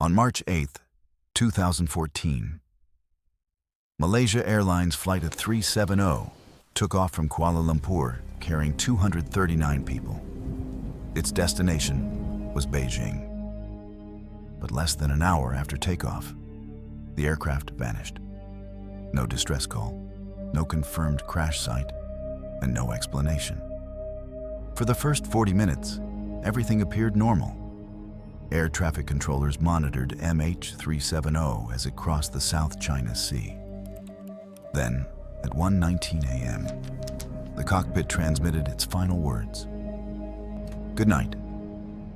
On March 8, 2014, Malaysia Airlines Flight MH370 took off from Kuala Lumpur carrying 239 people. Its destination was Beijing. But less than an hour after takeoff, the aircraft vanished. No distress call, no confirmed crash site, and no explanation. For the first 40 minutes, everything appeared normal. Air traffic controllers monitored MH370 as it crossed the South China Sea. Then, at 1:19 a.m., the cockpit transmitted its final words. "Good night,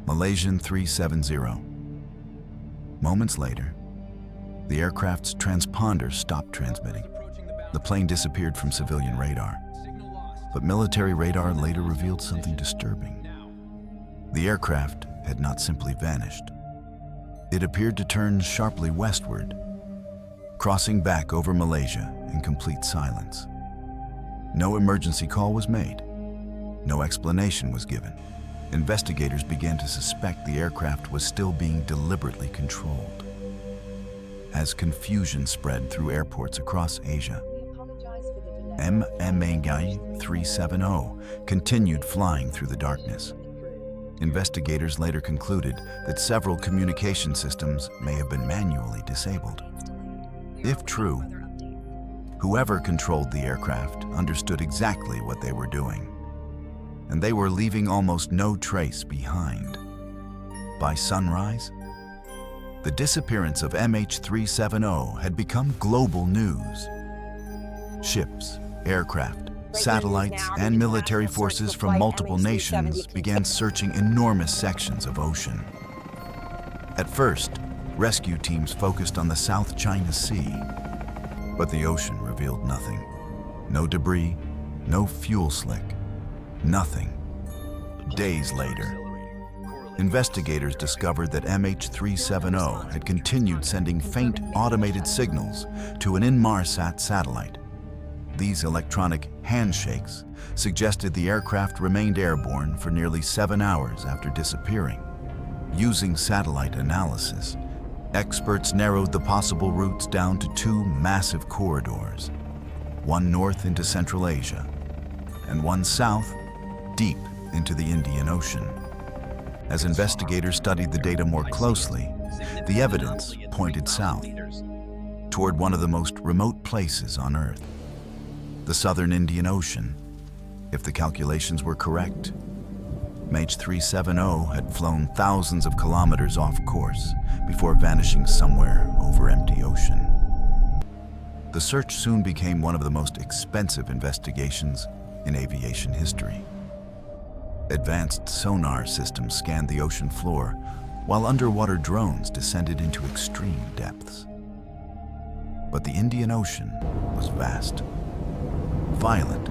Malaysian 370. Moments later, the aircraft's transponder stopped transmitting. The plane disappeared from civilian radar. But military radar later revealed something disturbing. The aircraft had not simply vanished. It appeared to turn sharply westward, crossing back over Malaysia in complete silence. No emergency call was made. No explanation was given. Investigators began to suspect the aircraft was still being deliberately controlled. As confusion spread through airports across Asia, MH370 continued flying through the darkness. Investigators later concluded that several communication systems may have been manually disabled. If true, whoever controlled the aircraft understood exactly what they were doing, and they were leaving almost no trace behind. By sunrise, the disappearance of MH370 had become global news. Ships, aircraft, satellites, and military forces from multiple nations began searching enormous sections of ocean. At first, rescue teams focused on the South China Sea, but the ocean revealed nothing. No debris, no fuel slick, nothing. Days later, investigators discovered that MH370 had continued sending faint automated signals to an Inmarsat satellite. These electronic handshakes suggested the aircraft remained airborne for nearly 7 hours after disappearing. Using satellite analysis, experts narrowed the possible routes down to 2 massive corridors, one north into Central Asia and one south, deep into the Indian Ocean. As investigators studied the data more closely, the evidence pointed south, toward one of the most remote places on Earth. The southern Indian Ocean. If the calculations were correct, MH370 had flown thousands of kilometers off course before vanishing somewhere over empty ocean. The search soon became one of the most expensive investigations in aviation history. Advanced sonar systems scanned the ocean floor, while underwater drones descended into extreme depths. But the Indian Ocean was vast, violent,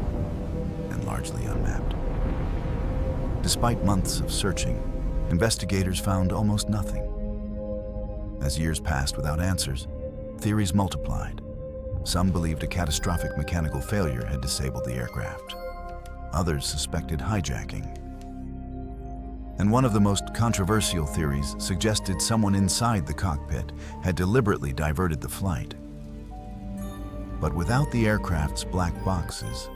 and largely unmapped. Despite months of searching, investigators found almost nothing. As years passed without answers, theories multiplied. Some believed a catastrophic mechanical failure had disabled the aircraft. Others suspected hijacking. And one of the most controversial theories suggested someone inside the cockpit had deliberately diverted the flight. But without the aircraft's black boxes,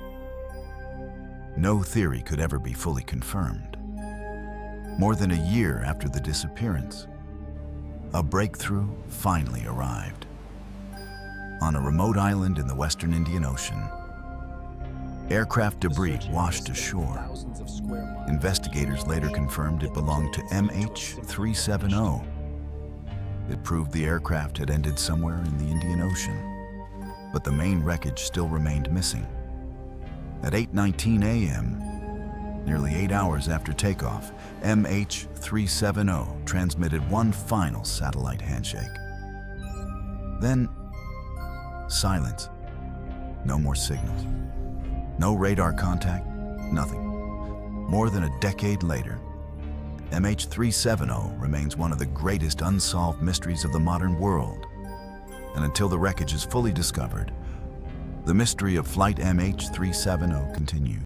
no theory could ever be fully confirmed. More than a year after the disappearance, a breakthrough finally arrived. On a remote island in the western Indian Ocean, aircraft debris washed ashore. Investigators later confirmed it belonged to MH370. It proved the aircraft had ended somewhere in the Indian Ocean, but the main wreckage still remained missing. At 8:19 a.m., nearly 8 hours after takeoff, MH370 transmitted one final satellite handshake. Then, silence. No more signals. No radar contact, nothing. More than a decade later, MH370 remains one of the greatest unsolved mysteries of the modern world. And until the wreckage is fully discovered, the mystery of Flight MH370 continues.